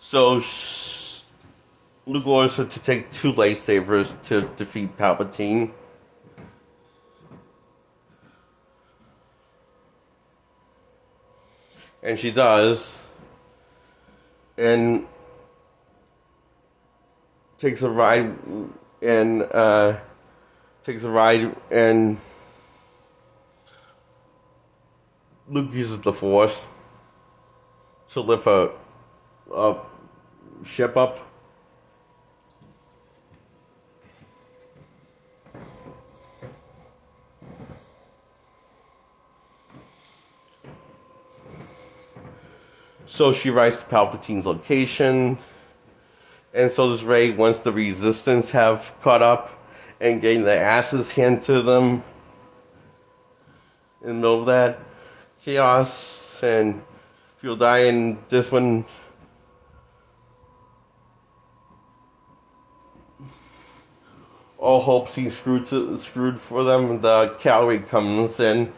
So Luke orders her to take 2 lightsabers to defeat Palpatine. And she does. And takes a ride and Luke uses the Force to lift a ship up. So she writes to Palpatine's location, and so does Rey once the Resistance have caught up and getting their asses handed to them in the middle of that chaos, and people die in this one. All hope seems screwed for them. The cavalry comes and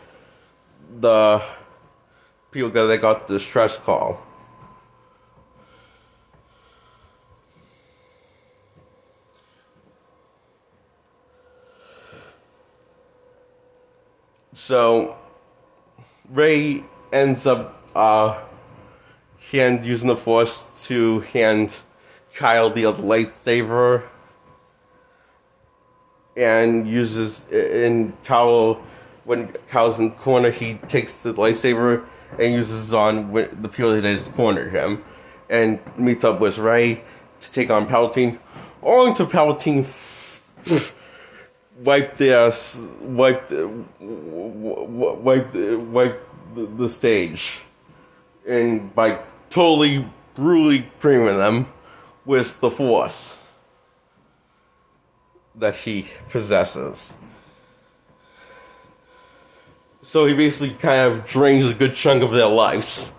the people that got the distress call. So Rey ends up using the Force to hand Kyle the other lightsaber, and uses in Kyle, when Kyle's in the corner, he takes the lightsaber and uses it on the people that has cornered him, and meets up with Rey to take on Palpatine, only to Palpatine wipe the stage, and by totally brutally creaming them with the Force that he possesses. So he basically kind of drains a good chunk of their lives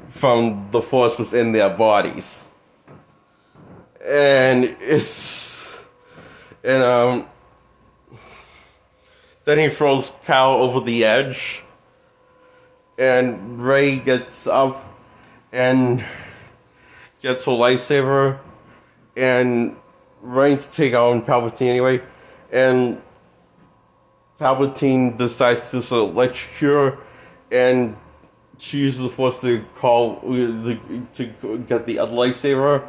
from the Force within their bodies. And then he throws Cal over the edge, and Rey gets up and gets her lightsaber and reigns to take out Palpatine anyway, and Palpatine decides to electrocute her, and she uses the Force to get the other lightsaber,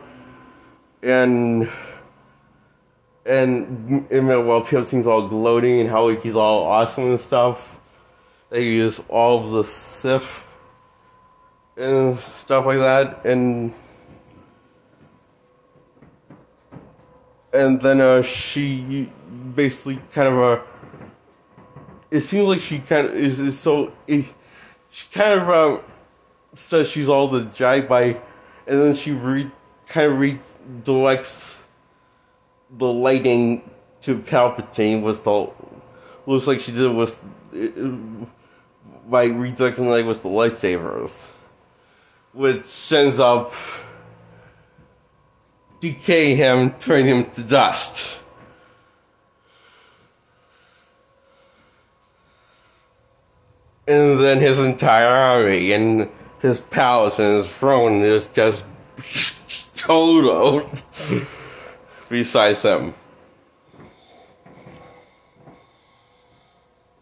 and while Palpatine's all gloating and how he's all awesome and stuff, they use all of the Sith and stuff like that, and then she basically kind of it seems like she kind of she kind of says she's all the Jedi by, and then she kind of redirects the lighting to Palpatine with the, looks like she did with by redirecting light with the lightsabers, which ends up decaying him, turning him to dust. And then his entire army and his palace and his throne is just totaled besides him.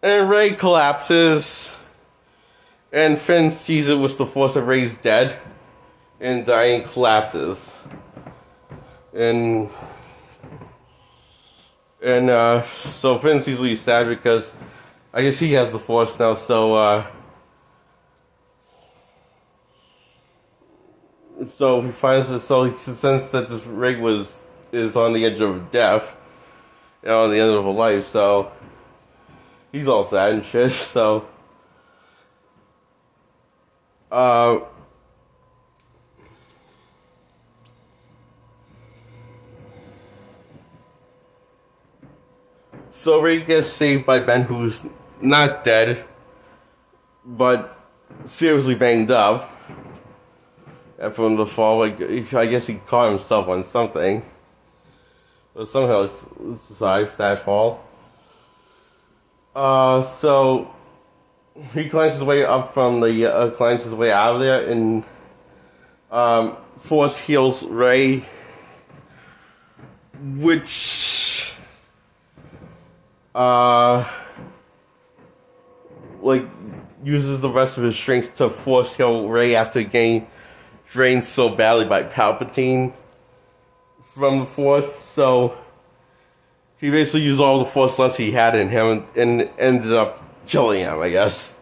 And Rey collapses, and Finn sees it with the Force of Rey's dead, and dying collapses. And so Finn's easily sad because I guess he has the Force now, so he finds it, so he senses that this Rey is on the edge of death, and on the end of her life, so he's all sad and shit, so so Rey gets saved by Ben, who's not dead, but seriously banged up from the fall. Like, I guess he caught himself on something, but somehow it's survived that fall. So he climbs his way up from the climbs his way out of there, and Force heals Rey, which like uses the rest of his strength to force heal Rey after getting drained so badly by Palpatine from the Force. So he basically used all the Force left he had in him and ended up killing him, I guess.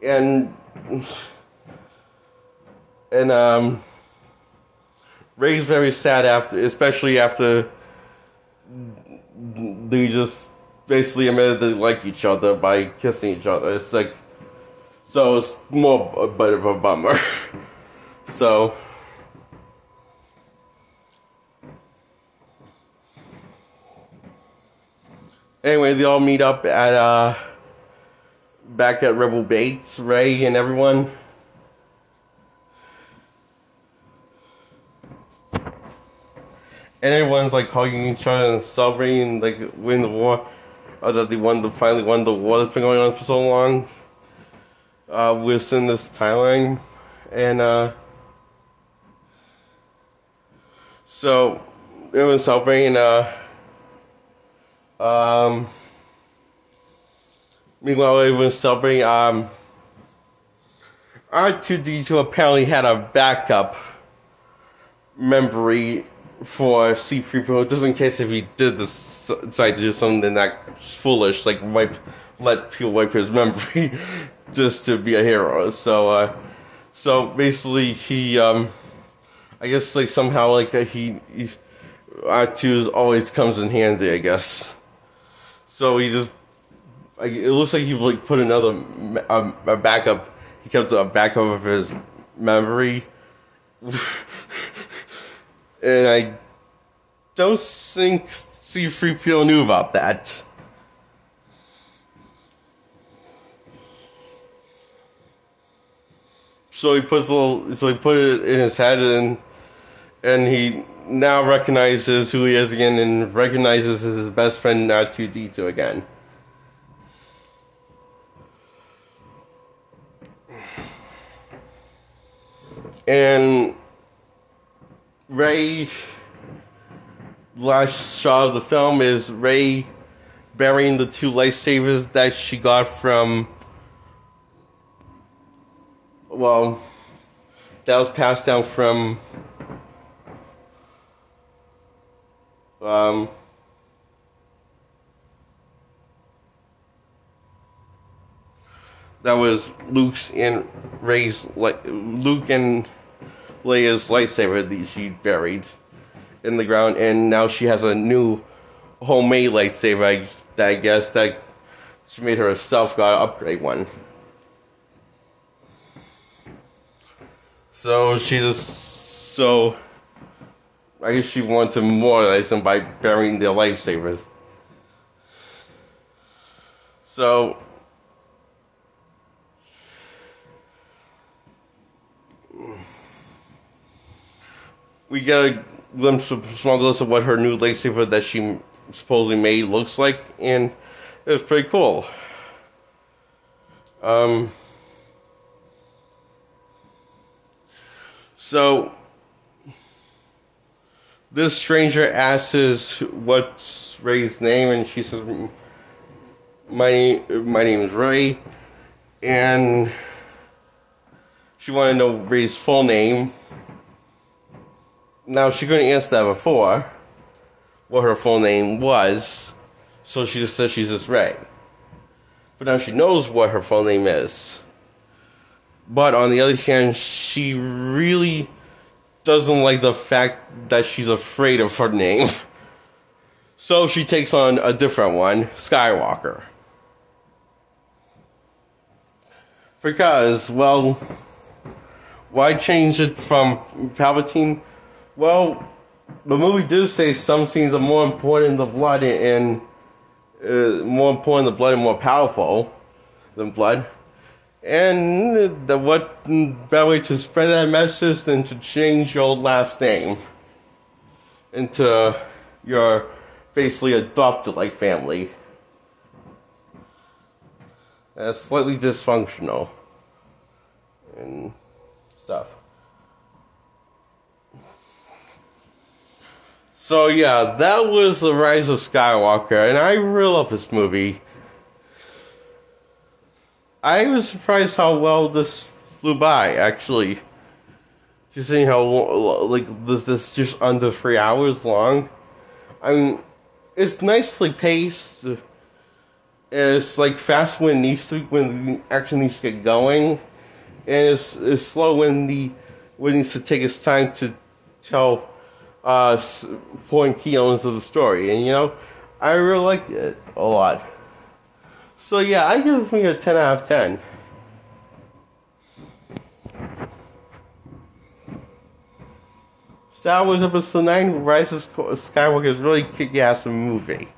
And Rey's very sad after, especially after they just basically admitted they like each other by kissing each other. It's like, so it's more a bit of a bummer. So anyway, they all meet up at back at Rebel Base, Rey and everyone. And everyone's like hugging each other and celebrating, like winning the war, or that they finally won the war that's been going on for so long. Within this timeline, and so everyone's celebrating. Meanwhile, everyone's celebrating. R2D2 apparently had a backup memory for C-3PO, just in case if he did decide to do something that foolish, like let people wipe his memory just to be a hero. So basically he, I guess like somehow like he R2 always comes in handy, I guess. So he just, it looks like he like put another a backup. He kept a backup of his memory. And I don't think C-3PO knew about that. So he put it in his head, and he now recognizes who he is again, and recognizes his best friend R2D2 again. And Rey, last shot of the film is Rey burying the two lightsabers that she got from, well, that was passed down from that was Luke and Leia's lightsaber that she buried in the ground, and now she has a new homemade lightsaber that I guess that she made herself, got an upgrade one. So I guess she wanted to memorialize them by burying their lightsabers. So we get a small glimpse of what her new lightsaber that she supposedly made looks like, and it was pretty cool. So this stranger asks what's Rey's name, and she says, my name is Rey, and she wanted to know Rey's full name. Now, she couldn't answer that before, what her full name was, so she just says she's just Rey. But now she knows what her full name is. But on the other hand, she really doesn't like the fact that she's afraid of her name. So she takes on a different one, Skywalker. Because, well, why change it from Palpatine? Well, the movie did say some scenes are more important than the blood and more powerful than blood. And what better way to spread that message than to change your last name into your basically adopted like family. slightly dysfunctional and stuff. So yeah, that was The Rise of Skywalker, and I really love this movie. I was surprised how well this flew by, actually. Just seeing how this is just under 3 hours long. I mean, it's nicely paced. It's like fast when the action needs to get going, and it's slow when it needs to take its time to tell important key elements of the story. And I really liked it a lot. So yeah, I give this movie a 10 out of 10. Star Wars Episode 9, Rise of Skywalker is really kick-ass movie.